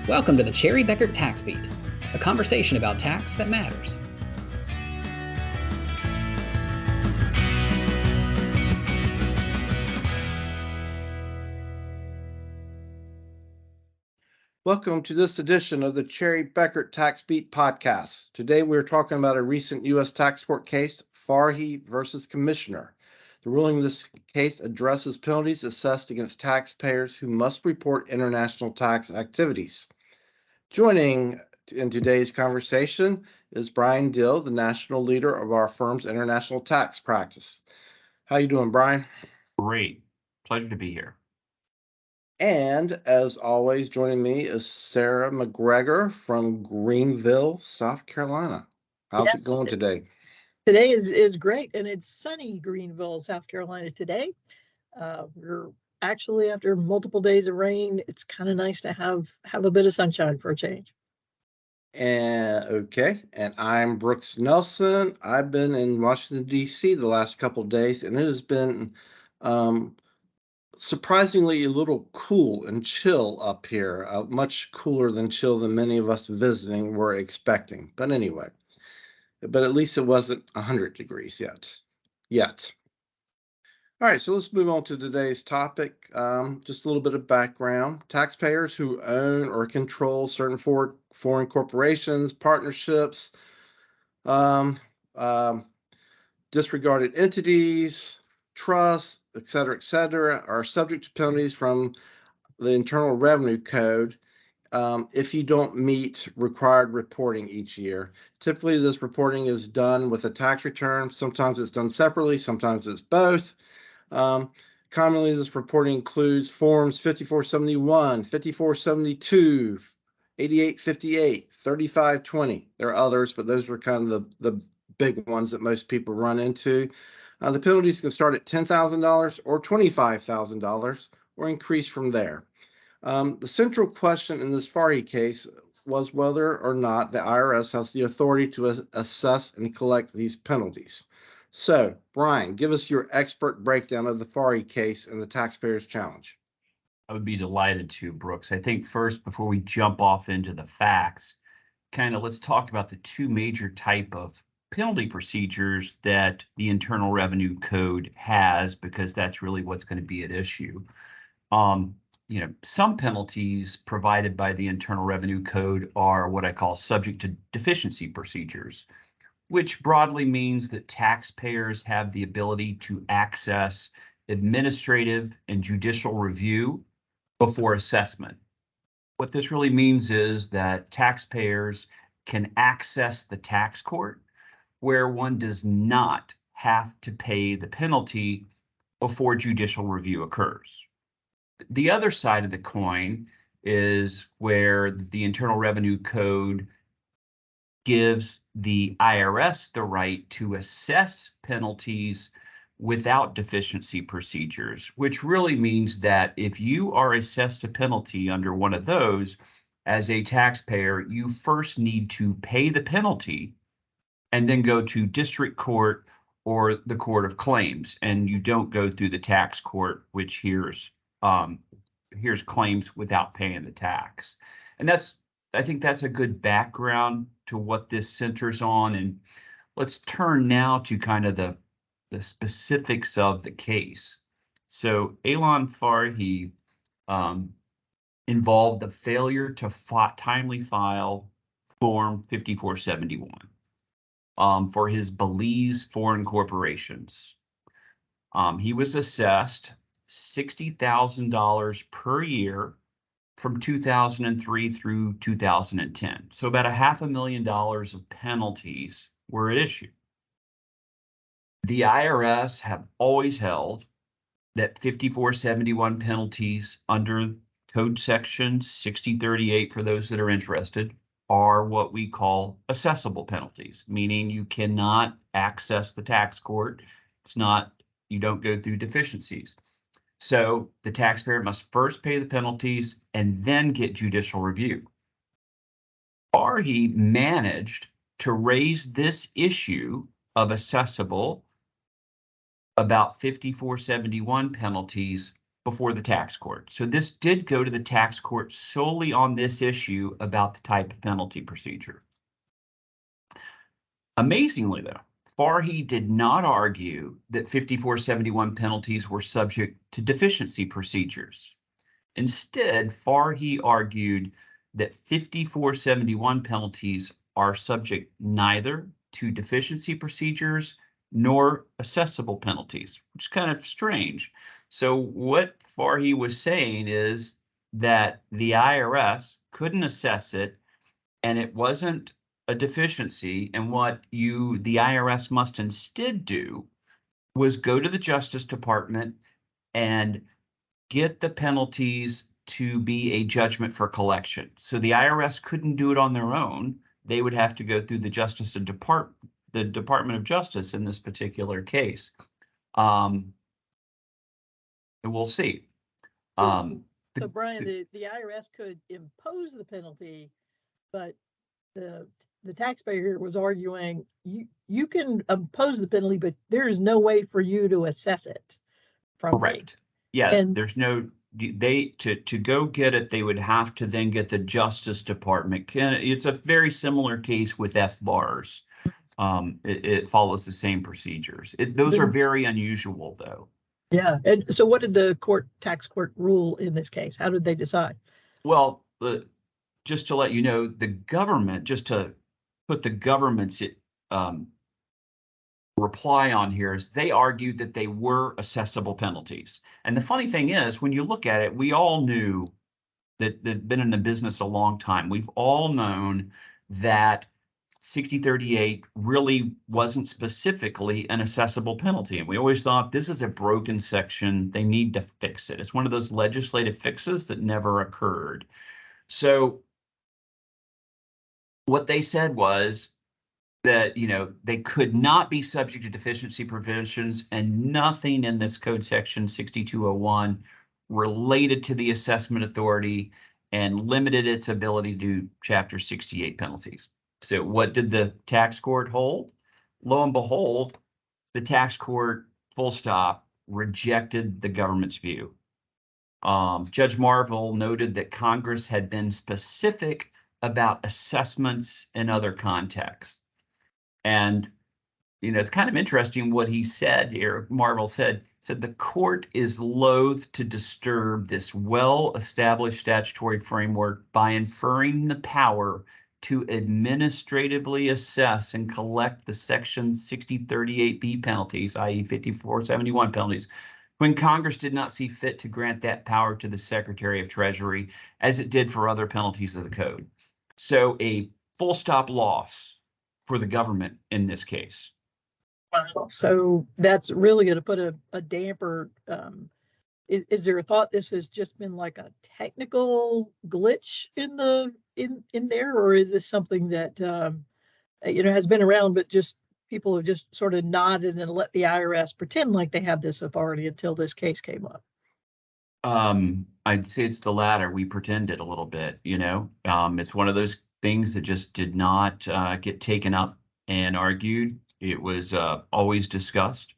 Welcome to the Cherry Beckert Tax Beat, a conversation about tax that matters. Welcome to this edition of the Cherry Beckert Tax Beat podcast. Today we're talking about a recent U.S. tax court case, Farhy versus Commissioner. The ruling in this case addresses penalties assessed against taxpayers who must report international tax activities. Joining in today's conversation is Brian Dill, the national leader of our firm's international tax practice. How you doing, Brian? Great. Pleasure to be here. And as always, joining me is Sarah McGregor from Greenville, South Carolina. How's it going today? Today is great, and it's sunny Greenville, South Carolina today. We're actually, after multiple days of rain, it's kind of nice to have a bit of sunshine for a change. And I'm Brooks Nelson. I've been in Washington, D.C. the last couple of days, and it has been surprisingly a little cool and chill up here, much cooler than chill than many of us visiting were expecting. But anyway, at least it wasn't 100 degrees yet. All right, so let's move on to today's topic. Just a little bit of background. Taxpayers who own or control certain foreign corporations, partnerships, disregarded entities, trusts, et cetera, are subject to penalties from the Internal Revenue Code if you don't meet required reporting each year. Typically, this reporting is done with a tax return. Sometimes it's done separately, sometimes it's both. Commonly, this reporting includes forms 5471, 5472, 8858, 3520. There are others, but those are kind of the big ones that most people run into. The penalties can start at $10,000 or $25,000 or increase from there. The central question in this Farhy case was whether or not the IRS has the authority to assess and collect these penalties. So, Brian, give us your expert breakdown of the Farhy case and the Taxpayers Challenge. I would be delighted to, Brooks. I think first, before we jump off into the facts, let's talk about the two major type of penalty procedures that the Internal Revenue Code has, because that's really what's going to be at issue. Some penalties provided by the Internal Revenue Code are what I call subject to deficiency procedures, which broadly means that taxpayers have the ability to access administrative and judicial review before assessment. What this really means is that taxpayers can access the tax court where one does not have to pay the penalty before judicial review occurs. The other side of the coin is where the Internal Revenue Code gives the IRS the right to assess penalties without deficiency procedures, which really means that if you are assessed a penalty under one of those, as a taxpayer, you first need to pay the penalty and then go to district court or the court of claims, and you don't go through the tax court, which hears claims without paying the tax. And I think that's a good background to what this centers on. And let's turn now to kind of the specifics of the case. So Elan Farhy involved the failure to timely file Form 5471 for his Belize foreign corporations. He was assessed $60,000 per year from 2003 through 2010. So about $500,000 of penalties were at issue. The IRS have always held that 5471 penalties under Code Section 6038, for those that are interested, are what we call assessable penalties, meaning you cannot access the tax court. You don't go through deficiencies. So the taxpayer must first pay the penalties and then get judicial review. Farhy managed to raise this issue of assessable about 5471 penalties before the tax court. So this did go to the tax court solely on this issue about the type of penalty procedure. Amazingly, though, Farhy did not argue that 5471 penalties were subject to deficiency procedures. Instead, Farhy argued that 5471 penalties are subject neither to deficiency procedures nor assessable penalties, which is kind of strange. So what Farhy was saying is that the IRS couldn't assess it, and it wasn't a deficiency, and what the IRS must instead do was go to the Justice Department and get the penalties to be a judgment for collection. So the IRS couldn't do it on their own. They would have to go through the Department of Justice in this particular case. And we'll see. So Brian, the IRS could impose the penalty, but the taxpayer was arguing you can impose the penalty, but there is no way for you to assess it from correct. Yeah, and there's no to go get it, they would have to then get the Justice Department. It's a very similar case with FBARs. It follows the same procedures. Those are very unusual, though. Yeah, and so what did the tax court rule in this case? How did they decide? Well, just to let you know, the government, just to put the government's reply on here, is they argued that they were assessable penalties. And the funny thing is, when you look at it, we all knew that been in the business a long time. We've all known that 6038 really wasn't specifically an assessable penalty. And we always thought this is a broken section. They need to fix it. It's one of those legislative fixes that never occurred. So what they said was that, they could not be subject to deficiency provisions, and nothing in this code section 6201 related to the assessment authority and limited its ability to do Chapter 68 penalties. So what did the tax court hold? Lo and behold, the tax court, full stop, rejected the government's view. Judge Marvel noted that Congress had been specific about assessments in other contexts. And, it's kind of interesting what he said here. Marvel said the court is loath to disturb this well-established statutory framework by inferring the power to administratively assess and collect the Section 6038B penalties, i.e. 5471 penalties, when Congress did not see fit to grant that power to the Secretary of Treasury, as it did for other penalties of the code. So a full stop loss for the government in this case. So that's really going to put a damper. Is there a thought this has just been like a technical glitch in there, or is this something that has been around, but just people have just sort of nodded and let the IRS pretend like they have this authority until this case came up? I'd say it's the latter. We pretended a little bit. It's one of those things that just did not get taken up and argued. It was always discussed,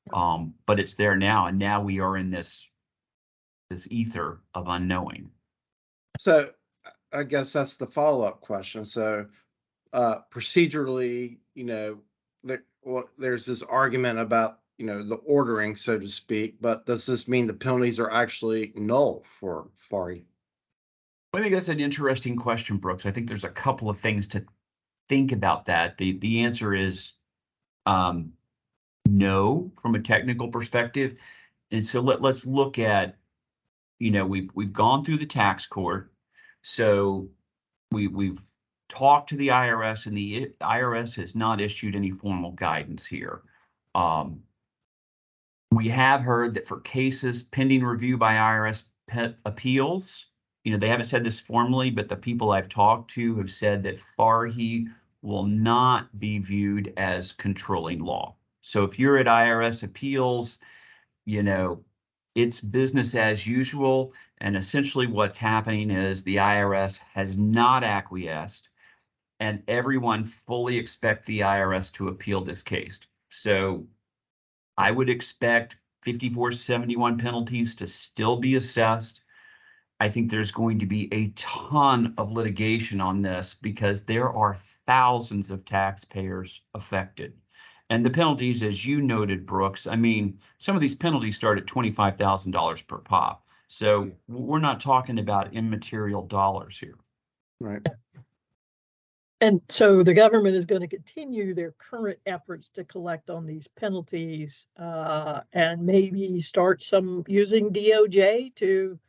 but it's there now, and now we are in this ether of unknowing. So I guess that's the follow-up question. So procedurally, there's this argument about the ordering, so to speak, but does this mean the penalties are actually null for Farhy? I think that's an interesting question, Brooks. I think there's a couple of things to think about that. The answer is no, from a technical perspective. And so let's look at, we've gone through the tax court. So we've talked to the IRS, and the IRS has not issued any formal guidance here. We have heard that for cases pending review by IRS appeals, they haven't said this formally, but the people I've talked to have said that Farhy will not be viewed as controlling law. So if you're at IRS appeals, it's business as usual. And essentially what's happening is the IRS has not acquiesced, and everyone fully expect the IRS to appeal this case. So I would expect 5471 penalties to still be assessed. I think there's going to be a ton of litigation on this because there are thousands of taxpayers affected. And the penalties, as you noted, Brooks, I mean, some of these penalties start at $25,000 per pop. So we're not talking about immaterial dollars here. Right. And so the government is going to continue their current efforts to collect on these penalties, and maybe start some using DOJ to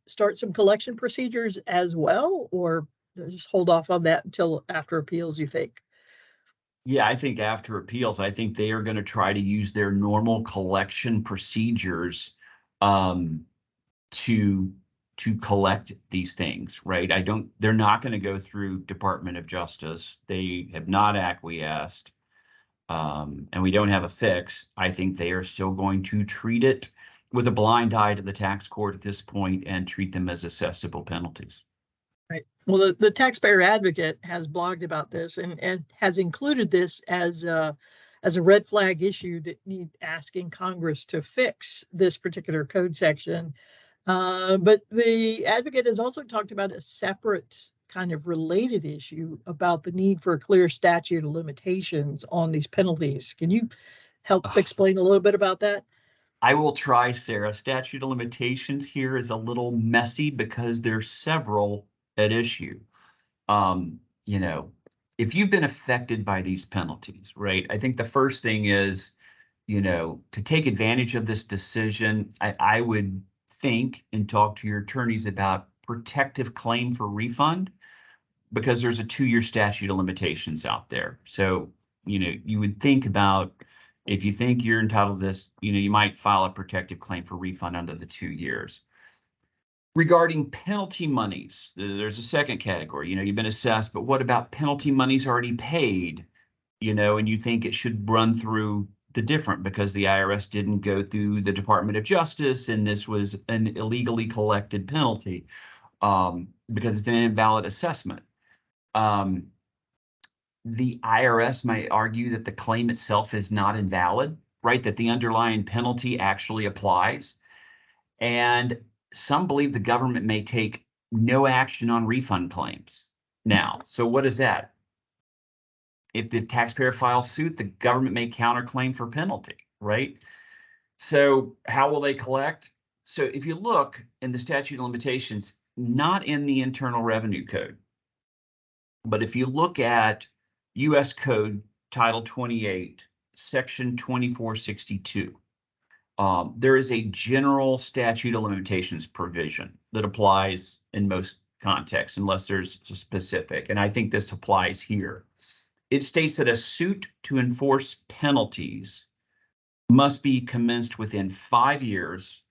start some collection procedures as well, or just hold off on that until after appeals, you think? Yeah, I think after appeals, I think they are going to try to use their normal collection procedures to collect these things, right? They're not going to go through Department of Justice. They have not acquiesced, and we don't have a fix. I think they are still going to treat it with a blind eye to the tax court at this point and treat them as assessable penalties. Right. Well, the taxpayer advocate has blogged about this and has included this as a red flag issue that need asking Congress to fix this particular code section. But the advocate has also talked about a separate kind of related issue about the need for a clear statute of limitations on these penalties. Can you help explain a little bit about that? I will try, Sarah. Statute of limitations here is a little messy because there's several at issue. If you've been affected by these penalties, right? I think the first thing is, to take advantage of this decision, I would think and talk to your attorneys about protective claim for refund, because there's a 2-year statute of limitations out there. So, you would think about, if you think you're entitled to this, you might file a protective claim for refund under the 2 years. Regarding penalty monies, there's a second category. You've been assessed, but what about penalty monies already paid? And you think it should run through the different because the IRS didn't go through the Department of Justice and this was an illegally collected penalty because it's an invalid assessment. The IRS might argue that the claim itself is not invalid, right? That the underlying penalty actually applies. And some believe the government may take no action on refund claims now. So what is that? If the taxpayer files suit, the government may counterclaim for penalty, right? So how will they collect? So if you look in the statute of limitations, not in the Internal Revenue Code, but if you look at U.S. Code Title 28, Section 2462, there is a general statute of limitations provision that applies in most contexts, unless there's a specific, and I think this applies here. It states that a suit to enforce penalties must be commenced within 5 years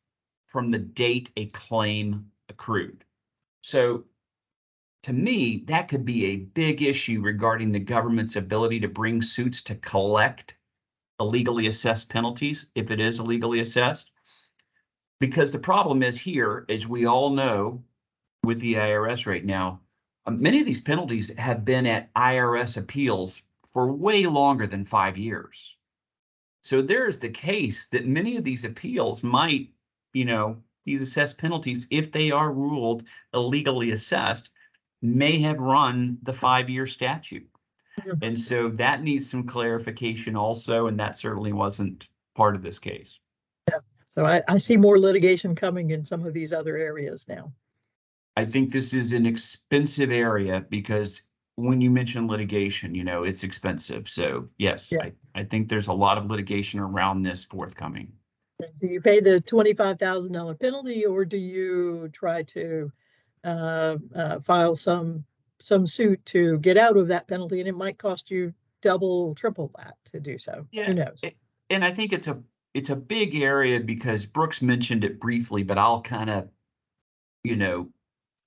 from the date a claim accrued. So to me, that could be a big issue regarding the government's ability to bring suits to collect illegally assessed penalties, if it is illegally assessed. Because the problem is here, as we all know with the IRS right now, many of these penalties have been at IRS appeals for way longer than 5 years. So there's the case that many of these appeals might, these assessed penalties, if they are ruled illegally assessed, may have run the 5-year statute. And so that needs some clarification also, and that certainly wasn't part of this case. Yeah. So I see more litigation coming in some of these other areas now. I think this is an expensive area because when you mention litigation, it's expensive. So yes, yeah. I think there's a lot of litigation around this forthcoming. Do you pay the $25,000 penalty, or do you try to file some suit to get out of that penalty? And it might cost you double, triple that to do so. Yeah. Who knows? And I think it's a big area because Brooks mentioned it briefly, but I'll kind of,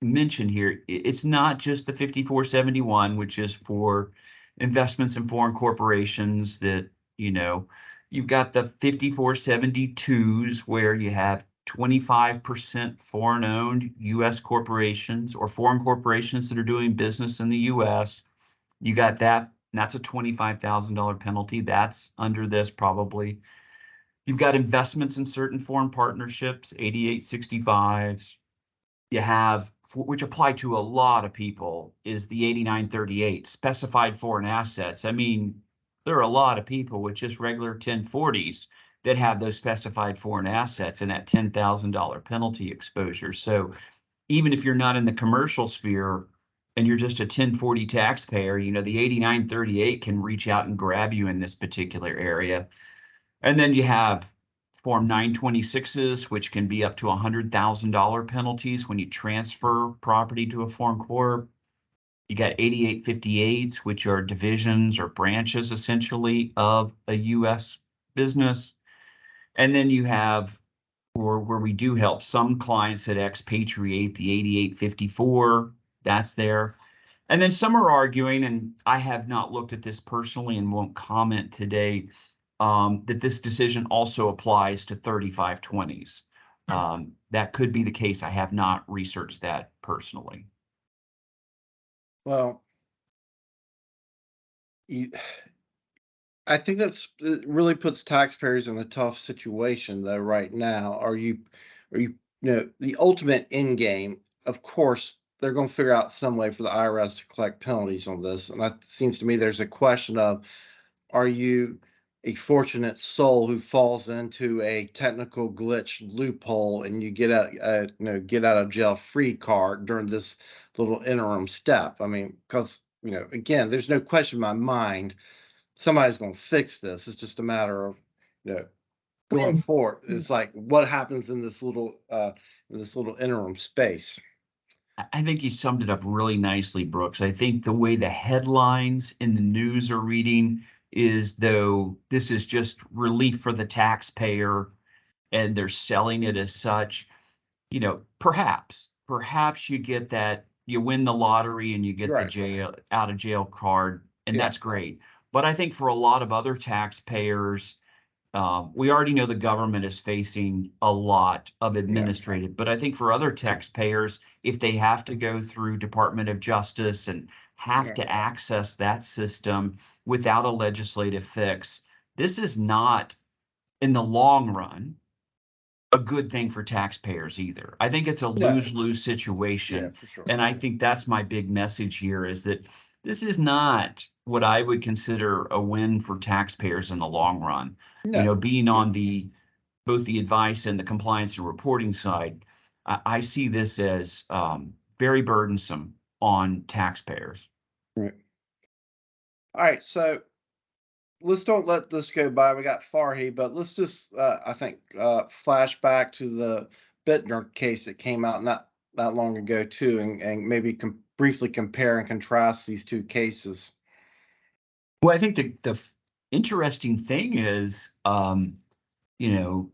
mention here, it's not just the 5471, which is for investments in foreign corporations that, you've got the 5472s where you have 25% foreign owned U.S. corporations or foreign corporations that are doing business in the U.S. You got that. That's a $25,000 penalty. That's under this probably. You've got investments in certain foreign partnerships, 8865s. You have, which apply to a lot of people, is the 8938, specified foreign assets. I mean, there are a lot of people with just regular 1040s that have those specified foreign assets and that $10,000 penalty exposure. So even if you're not in the commercial sphere and you're just a 1040 taxpayer, you know, the 8938 can reach out and grab you in this particular area. And then you have Form 926s, which can be up to $100,000 penalties when you transfer property to a foreign corp. You got 8858s, which are divisions or branches essentially of a U.S. business. And then you have, or where we do help some clients that expatriate, the 8854, that's there. And then some are arguing, and I have not looked at this personally and won't comment today, that this decision also applies to 3520s. That could be the case. I have not researched that personally. Well, I think it really puts taxpayers in a tough situation though right now. You know, the ultimate end game, of course, they're going to figure out some way for the IRS to collect penalties on this. And it seems to me there's a question of, are you a fortunate soul who falls into a technical glitch loophole and you get out of jail free card during this little interim step? I mean, because, you know, again, there's no question in my mind somebody's going to fix this. It's just a matter of, you know, going forward. It's like what happens in this little interim space. I think you summed it up really nicely, Brooks. I think the way the headlines in the news are reading is though this is just relief for the taxpayer and they're selling it as such. You know, perhaps you get that, you win the lottery and you get the out of jail card, and that's great. But I think for a lot of other taxpayers, we already know the government is facing a lot of administrative, but I think for other taxpayers, if they have to go through Department of Justice and have to access that system without a legislative fix, this is not, in the long run, a good thing for taxpayers either. I think it's a lose-lose situation. Yeah, for sure. And I think that's my big message here, is that this is not what I would consider a win for taxpayers in the long run. No. You know, being on both the advice and the compliance and reporting side, I see this as very burdensome on taxpayers. Right. All right, so let's don't let this go by. We got Farhy, but let's just, I think, flash back to the Bittner case that came out not that long ago too, and maybe briefly compare and contrast these two cases. Well, I think the interesting thing is, you know,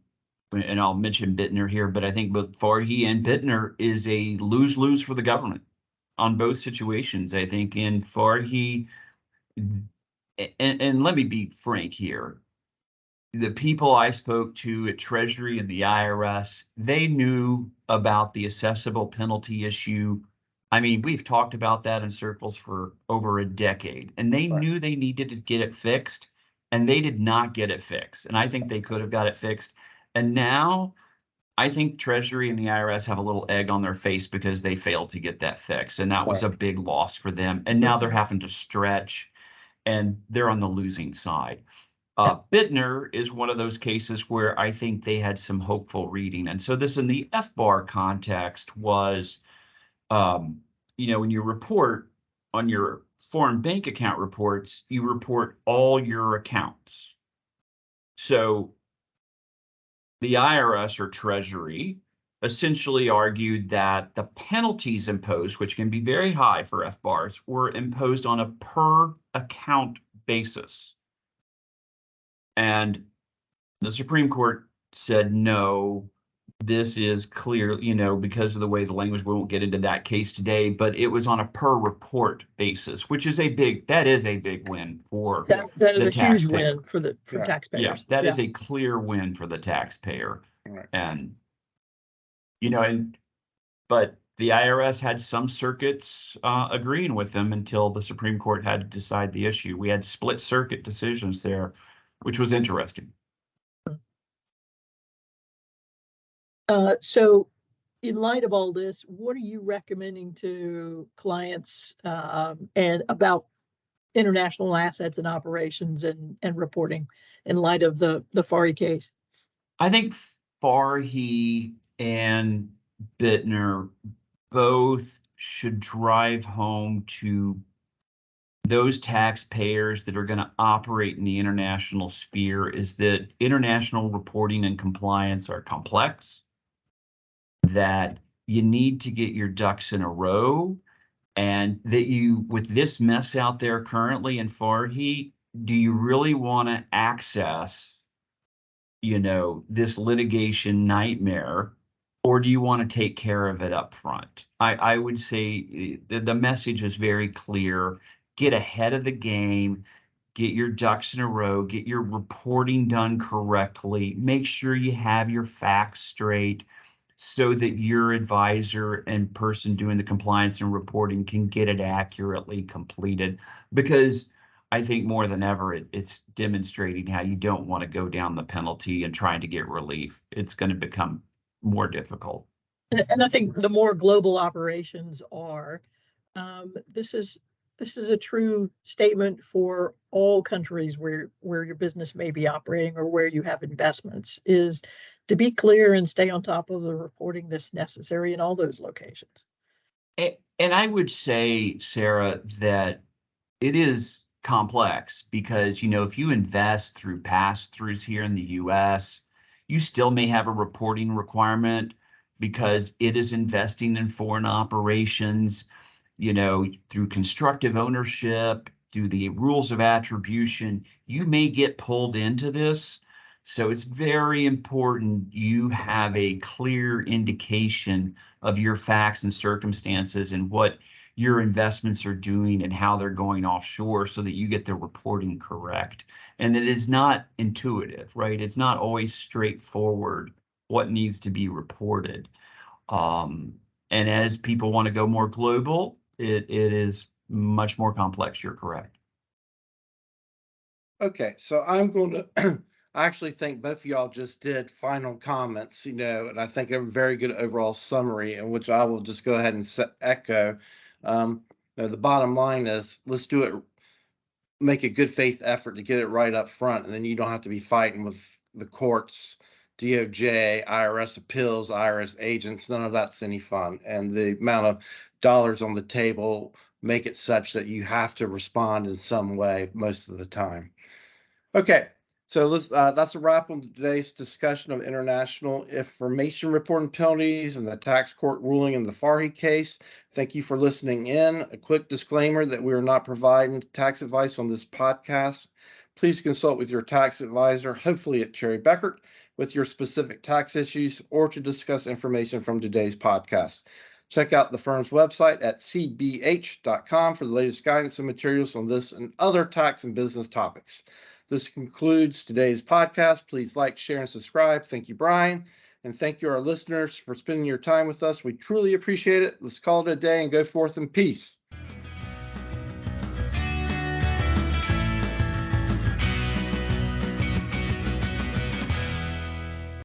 and I'll mention Bittner here, but I think both Farhy and Bittner is a lose-lose for the government on both situations. I think in Farhy, and let me be frank here, the people I spoke to at Treasury and the IRS, they knew about the assessable penalty issue. I mean, we've talked about that in circles for over a decade, and they knew they needed to get it fixed, and they did not get it fixed. And I think they could have got it fixed. And now I think Treasury and the IRS have a little egg on their face because they failed to get that fixed. And that was a big loss for them. And now they're having to stretch, and they're on the losing side. Bittner is one of those cases where I think they had some hopeful reading. And so this in the FBAR context was, you know, when you report on your foreign bank account reports, you report all your accounts. So the IRS or Treasury essentially argued that the penalties imposed, which can be very high for FBARs, were imposed on a per account basis. And the Supreme Court said, no, this is clear, you know, because of the way the language, we won't get into that case today, but it was on a per report basis, which is a big win for that is a huge win for taxpayers. Yeah, that is a clear win for the taxpayer. Right. And, you know, but the IRS had some circuits agreeing with them until the Supreme Court had to decide the issue. We had split circuit decisions there, which was interesting. So in light of all this, what are you recommending to clients and about international assets and operations and reporting in light of the Farhy case? I think Farhy and Bittner both should drive home to those taxpayers that are going to operate in the international sphere is that international reporting and compliance are complex, that you need to get your ducks in a row, and that you, with this mess out there currently in Farhy, do you really want to access, this litigation nightmare, or do you want to take care of it up front? I would say the message is very clear. Get ahead of the game, get your ducks in a row, get your reporting done correctly, make sure you have your facts straight so that your advisor and person doing the compliance and reporting can get it accurately completed. Because I think more than ever, it's demonstrating how you don't want to go down the penalty and trying to get relief. It's going to become more difficult. And I think the more global operations are, this is a true statement for all countries where your business may be operating or where you have investments, is to be clear and stay on top of the reporting that's necessary in all those locations. And I would say, Sarah, that it is complex because, if you invest through pass-throughs here in the US, you still may have a reporting requirement because it is investing in foreign operations, through constructive ownership, through the rules of attribution. You may get pulled into this. So it's very important you have a clear indication of your facts and circumstances and what your investments are doing and how they're going offshore so that you get the reporting correct. And it is not intuitive, right? It's not always straightforward what needs to be reported. And as people want to go more global, it is much more complex. You're correct. Okay, so I'm going to I actually think both of y'all just did final comments, and I think a very good overall summary, in which I will just go ahead and echo. The bottom line is, let's do it, make a good faith effort to get it right up front, and then you don't have to be fighting with the courts, DOJ, IRS appeals, IRS agents. None of that's any fun. And the amount of dollars on the table make it such that you have to respond in some way most of the time. Okay, so that's a wrap on today's discussion of international information reporting penalties and the tax court ruling in the Farhy case. Thank you for listening in. A quick disclaimer that we are not providing tax advice on this podcast. Please consult with your tax advisor, hopefully at Cherry Beckert, with your specific tax issues or to discuss information from today's podcast. Check out the firm's website at cbh.com for the latest guidance and materials on this and other tax and business topics. This concludes today's podcast. Please like, share, and subscribe. Thank you, Brian. And thank you, our listeners, for spending your time with us. We truly appreciate it. Let's call it a day and go forth in peace.